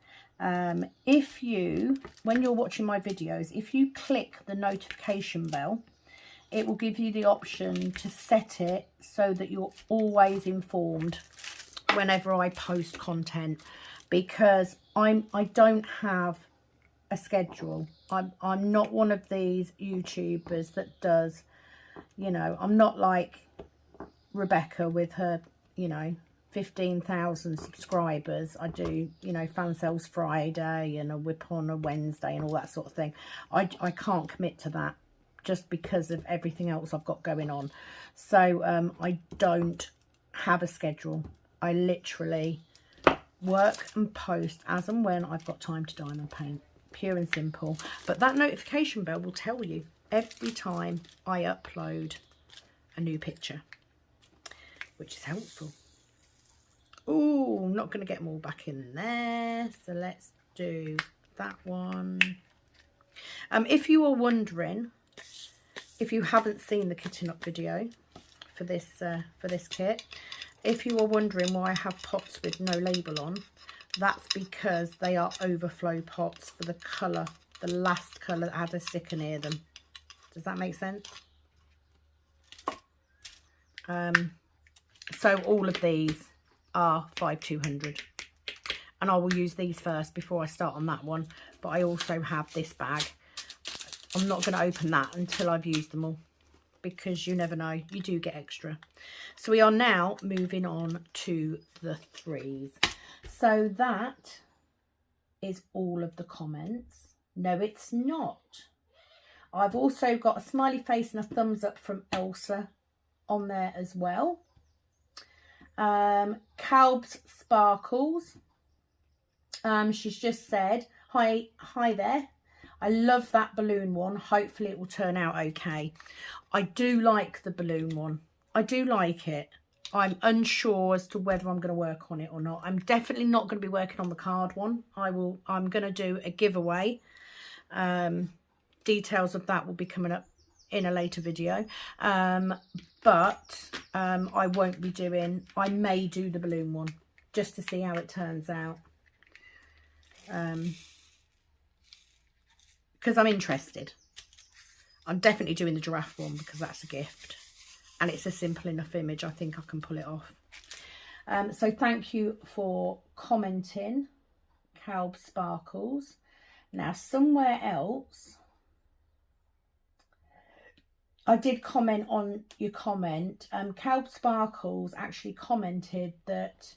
if you, when you're watching my videos, if you click the notification bell, it will give you the option to set it so that you're always informed whenever I post content, because I don't have a schedule. I'm not one of these YouTubers that does, you know, I'm not like Rebecca with her, you know, 15,000 subscribers. I do, you know, fan sales Friday and a whip on a Wednesday and all that sort of thing. I can't commit to that just because of everything else I've got going on. So I don't have a schedule. I literally work and post as and when I've got time to diamond paint, pure and simple. But that notification bell will tell you every time I upload a new picture, which is helpful. Oh, I'm not going to get them all back in there, so let's do that one. If you are wondering, if you haven't seen the kitting up video for this kit, if you are wondering why I have pots with no label on, that's because they are overflow pots for the colour, the last colour that had a sticker near them. Does that make sense? So all of these are 5200, and I will use these first before I start on that one. But I also have this bag. I'm not going to open that until I've used them all, because you never know, you do get extra. So we are now moving on to the threes. So that is all of the comments. No, it's not. I've also got a smiley face and a thumbs up from Elsa on there as well. Calb's Sparkles, she's just said, hi there, I love that balloon one, hopefully it will turn out okay. I do like the balloon one, I do like it. I'm unsure as to whether I'm going to work on it or not. I'm definitely not going to be working on the card one. I'm going to do a giveaway details of that will be coming up in a later video. But I won't be doing, I may do the balloon one just to see how it turns out. Because I'm interested. I'm definitely doing the giraffe one because that's a gift. And it's a simple enough image. I think I can pull it off. So thank you for commenting, Calb Sparkles. Now, somewhere else, I did comment on your comment. Calb Sparkles actually commented that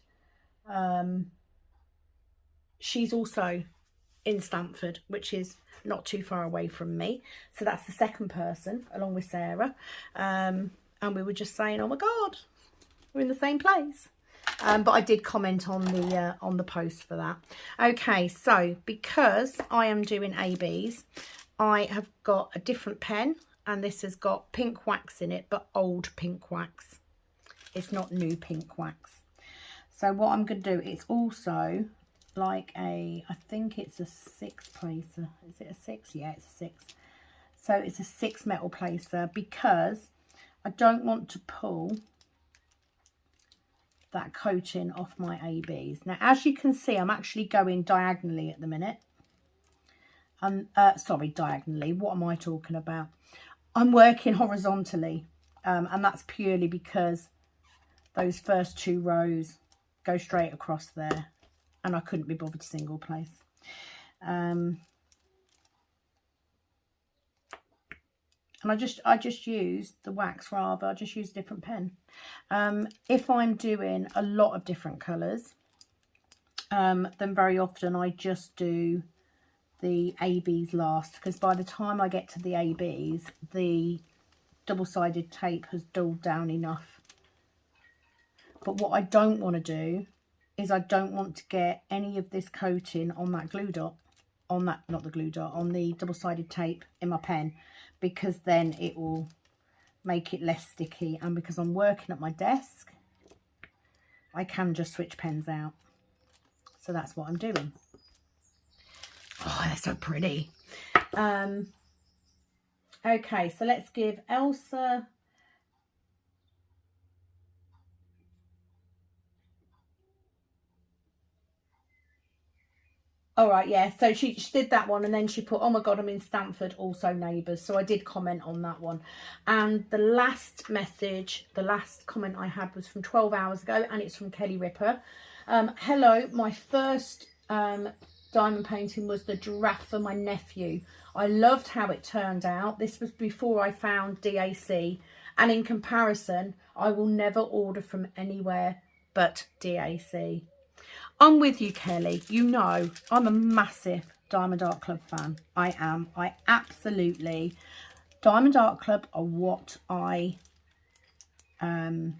she's also in Stamford, which is not too far away from me. So that's the second person, along with Sarah. And we were just saying, oh my God, we're in the same place. But I did comment on the post for that. Okay, so because I am doing ABs, I have got a different pen, and this has got pink wax in it, but old pink wax. It's not new pink wax. So what I'm going to do, it's also like I think it's a 6 placer. Is it a 6? Yeah, it's a 6. So it's a 6 metal placer because I don't want to pull that coating off my ABs. Now, as you can see, I'm actually going diagonally at the minute. Sorry, diagonally. What am I talking about? I'm working horizontally, and that's purely because those first 2 rows go straight across there, and I couldn't be bothered to single place. And I just used the wax rather. I just used a different pen. If I'm doing a lot of different colours, then very often I just do the ABs last, because by the time I get to the ABs, the double-sided tape has dulled down enough. But what I don't want to do is I don't want to get any of this coating on that glue dot, on that, not the glue dot, on the double-sided tape in my pen, because then it will make it less sticky. And because I'm working at my desk, I can just switch pens out. So that's what I'm doing. Oh, they're so pretty. Okay, so let's give Elsa all right, yeah, so she did that one, and then she put, oh my God, I'm in Stamford, also neighbours. So I did comment on that one. And the last message, the last comment I had was from 12 hours ago, and it's from Kelly Ripper. Hello, my first diamond painting was the giraffe for my nephew. I loved how it turned out. This was before I found DAC, and in comparison, I will never order from anywhere but DAC. I'm with you, Kelly. You know, I'm a massive Diamond Art Club fan. I am. I absolutely... Diamond Art Club are what I... how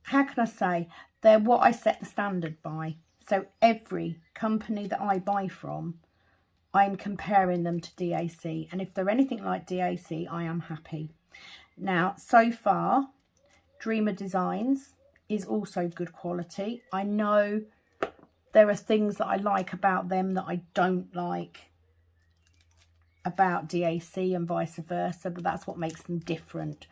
can I say? They're what I set the standard by. So every company that I buy from, I'm comparing them to DAC. And if they're anything like DAC, I am happy. Now, so far, Dreamer Designs is also good quality. I know there are things that I like about them that I don't like about DAC and vice versa, but that's what makes them different.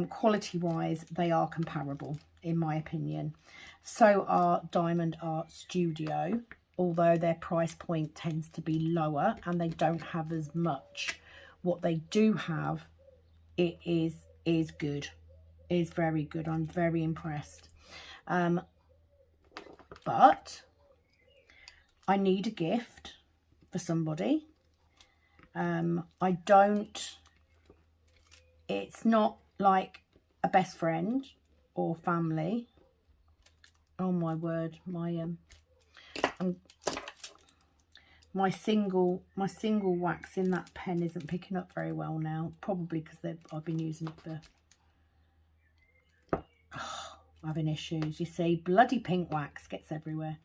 Quality wise, they are comparable in my opinion. So are Diamond Art Studio, although their price point tends to be lower and they don't have as much. What they do have, it is good. Is very good. I'm very impressed. But I need a gift for somebody. I don't, it's not like a best friend or family. Oh my word, my single wax in that pen isn't picking up very well now, probably because I've been using it for having issues. You see, bloody pink wax gets everywhere.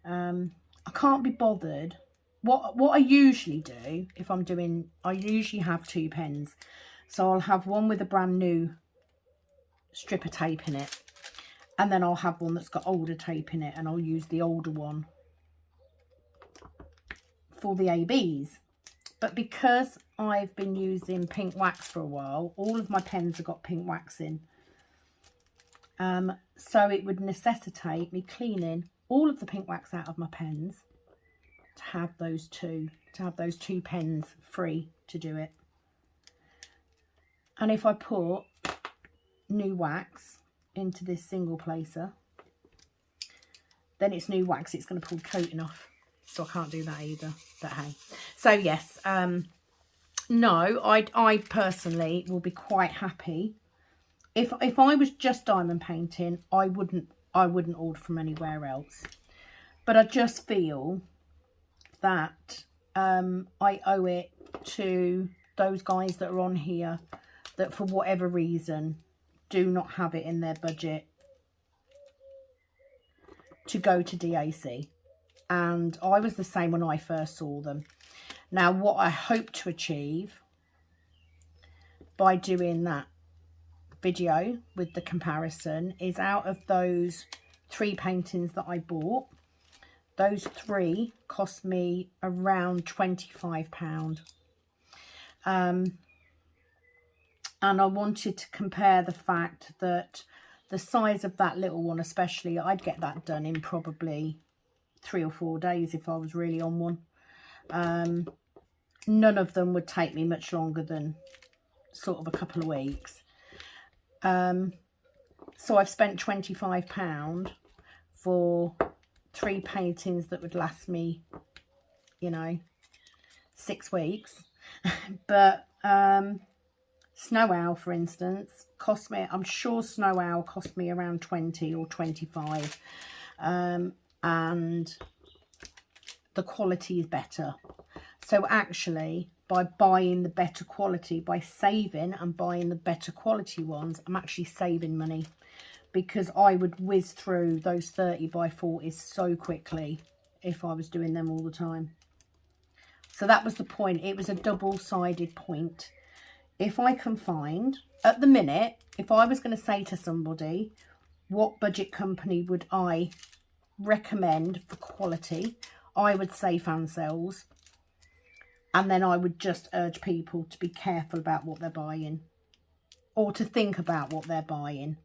I can't be bothered. What I usually do if I'm doing, I usually have 2 pens. So I'll have one with a brand new strip of tape in it, and then I'll have one that's got older tape in it, and I'll use the older one for the ABs. But because I've been using pink wax for a while, all of my pens have got pink wax in. So it would necessitate me cleaning all of the pink wax out of my pens to have those two pens free to do it. And if I put new wax into this single placer, then it's new wax, it's going to pull the coating off. So I can't do that either, but hey. So yes, no, I personally will be quite happy. If I was just diamond painting, I wouldn't order from anywhere else. But I just feel that I owe it to those guys that are on here that for whatever reason do not have it in their budget to go to DAC. And I was the same when I first saw them. Now, what I hope to achieve by doing that video with the comparison is, out of those 3 paintings that I bought, those 3 cost me around £25. And I wanted to compare the fact that the size of that little one especially, I'd get that done in probably 3 or 4 days if I was really on one. None of them would take me much longer than sort of a couple of weeks. So I've spent £25 for 3 paintings that would last me, you know, 6 weeks. But Snow Owl, for instance, cost me, I'm sure Snow Owl cost me around 20 or 25. And the quality is better. So actually, by buying the better quality, by saving and buying the better quality ones, I'm actually saving money, because I would whiz through those 30 by 40s so quickly if I was doing them all the time. So that was the point. It was a double-sided point. If I can find, at the minute, if I was going to say to somebody, what budget company would I recommend for quality, I would say Fan Sales. And then I would just urge people to be careful about what they're buying, or to think about what they're buying.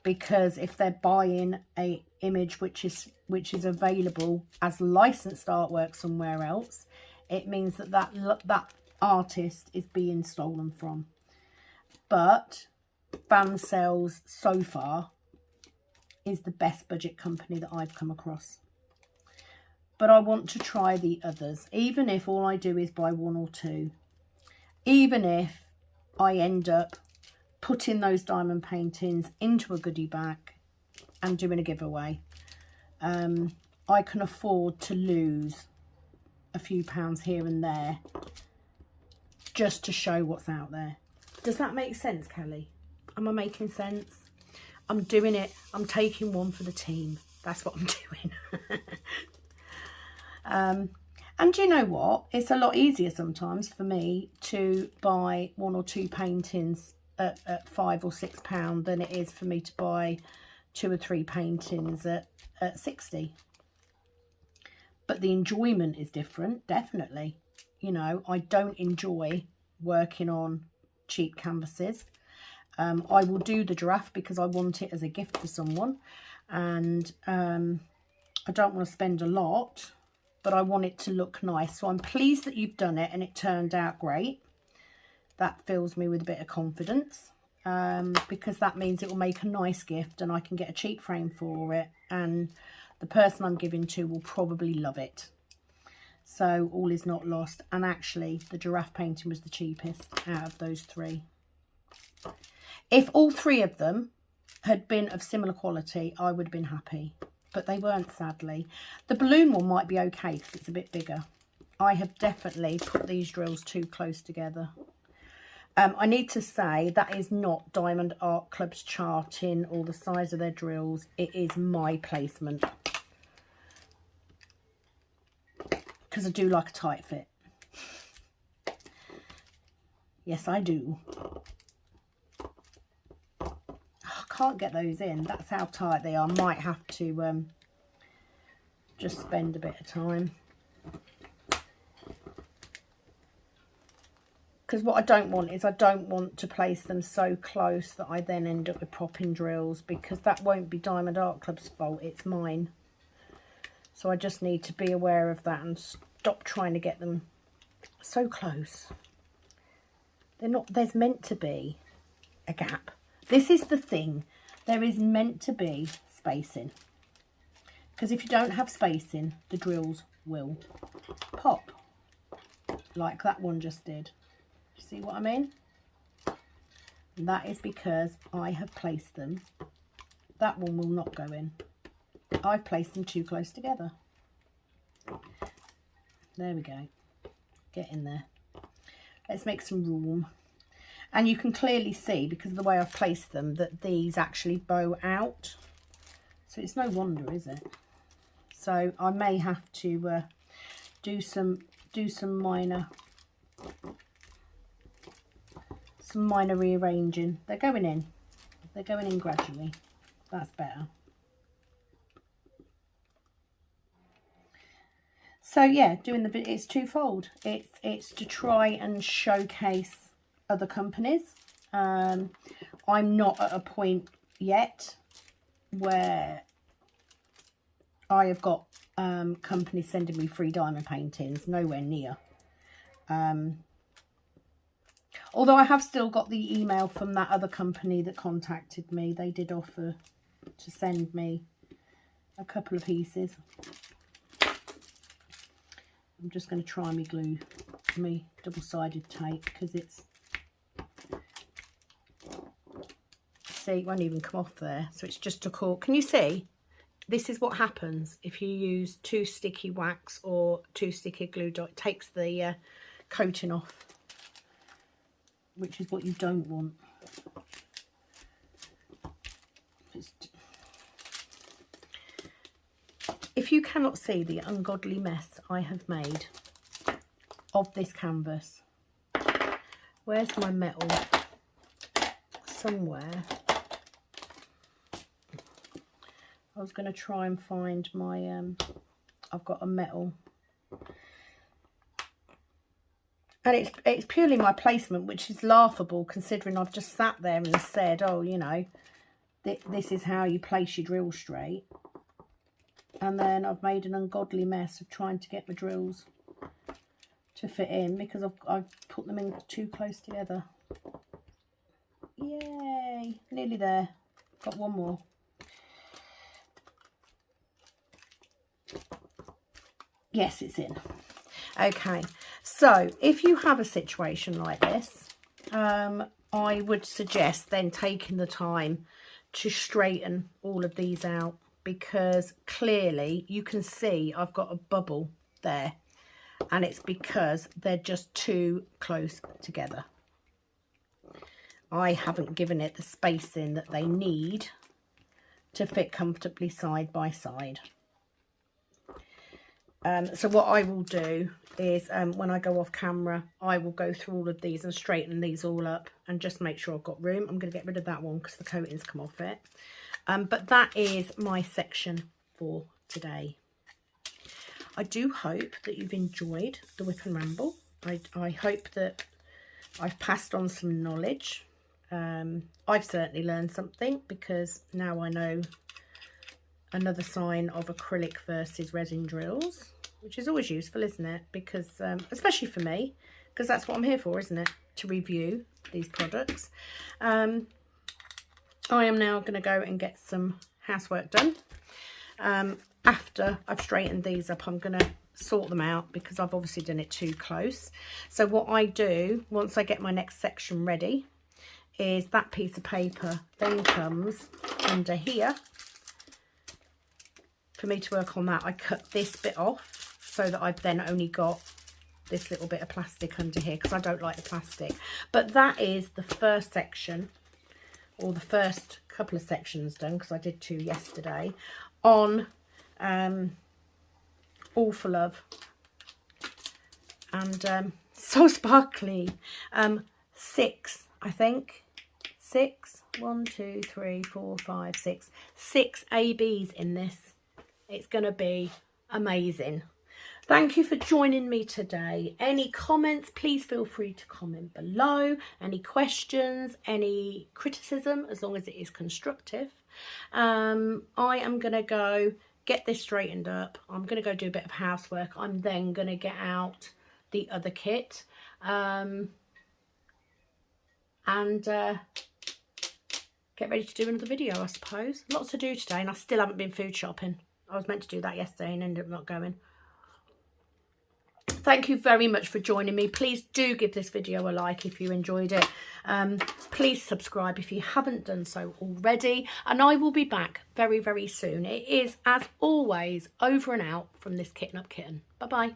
Because if they're buying a image which is available as licensed artwork somewhere else, it means that that artist is being stolen from. But Fan Sales so far is the best budget company that I've come across. But I want to try the others, even if all I do is buy 1 or 2. Even if I end up putting those diamond paintings into a goodie bag and doing a giveaway. I can afford to lose a few pounds here and there just to show what's out there. Does that make sense, Kelly? Am I making sense? I'm doing it. I'm taking one for the team. That's what I'm doing. And you know what? It's a lot easier sometimes for me to buy 1 or 2 paintings at £5 or £6 than it is for me to buy 2 or 3 paintings at 60. But the enjoyment is different, definitely. You know, I don't enjoy working on cheap canvases. I will do the draft because I want it as a gift for someone, and I don't want to spend a lot, but I want it to look nice. So I'm pleased that you've done it and it turned out great. That fills me with a bit of confidence, because that means it will make a nice gift and I can get a cheap frame for it, and the person I'm giving to will probably love it. So all is not lost. And actually the giraffe painting was the cheapest out of those 3. If all 3 of them had been of similar quality, I would have been happy. But they weren't, sadly. The balloon one might be okay because it's a bit bigger. I have definitely put these drills too close together. I need to say that is not Diamond Art Club's charting or the size of their drills. It is my placement. Because I do like a tight fit. Yes, I do. I can't get those in. That's how tight they are. I might have to just spend a bit of time. because what I don't want is I don't want to place them so close that I then end up with popping drills, because that won't be Diamond Art Club's fault, it's mine. So I just need to be aware of that and stop trying to get them so close. They're not, there's meant to be a gap. This is the thing, there is meant to be spacing, because if you don't have spacing, the drills will pop like that one just did. See what I mean? And that is because I have placed them, that one will not go in, I've placed them too close together. There we go, get in there. Let's make some room. And you can clearly see, because of the way I've placed them, that these actually bow out. So it's no wonder, is it? So I may have to do some minor rearranging. They're going in gradually. That's better. So yeah, it's twofold. It's to try and showcase other companies. I'm not at a point yet where I have got companies sending me free diamond paintings, nowhere near. Although I have still got the email from that other company that contacted me. They did offer to send me a couple of pieces. I'm just going to try me glue, me double-sided tape, because it's, see, it won't even come off there. So it's just a core. Can you see? This is what happens if you use too sticky wax or too sticky glue dot. It takes the coating off, which is what you don't want. If you cannot see the ungodly mess I have made of this canvas, where's my metal? Somewhere. I was going to try and find my, I've got a metal. And it's purely my placement, which is laughable considering I've just sat there and said, oh, you know, this is how you place your drill straight. And then I've made an ungodly mess of trying to get my drills to fit in because I've put them in too close together. Yay, nearly there. Got one more. Yes, it's in. Okay, so if you have a situation like this, I would suggest then taking the time to straighten all of these out, because clearly you can see I've got a bubble there, and it's because they're just too close together. I haven't given it the spacing that they need to fit comfortably side by side. So what I will do is when I go off camera, I will go through all of these and straighten these all up and just make sure I've got room. I'm going to get rid of that one because the coating's come off it. But that is my section for today. I do hope that you've enjoyed the Whip and Ramble. I hope that I've passed on some knowledge. I've certainly learned something, because now I know another sign of acrylic versus resin drills, which is always useful, isn't it? Because especially for me, because that's what I'm here for, isn't it? To review these products. I am now going to go and get some housework done. After I've straightened these up, I'm going to sort them out because I've obviously done it too close. So what I do once I get my next section ready is that piece of paper then comes under here. For me to work on that, I cut this bit off so that I've then only got this little bit of plastic under here, because I don't like the plastic. But that is the first section, or the first couple of sections done, because I did 2 yesterday, on All for Love. And so sparkly. 6, I think. 6, 1, 2, 3, 4, 5, 6. 6 ABs in this. It's going to be amazing. Thank you for joining me today. Any comments, please feel free to comment below. Any questions, any criticism, as long as it is constructive. I am going to go get this straightened up. I'm going to go do a bit of housework. I'm then going to get out the other kit. And get ready to do another video, I suppose. Lots to do today, and I still haven't been food shopping. I was meant to do that yesterday and ended up not going. Thank you very much for joining me. Please do give this video a like if you enjoyed it. Please subscribe if you haven't done so already. And I will be back very, very soon. It is, as always, over and out from this Kitten Up Kitten. Bye-bye.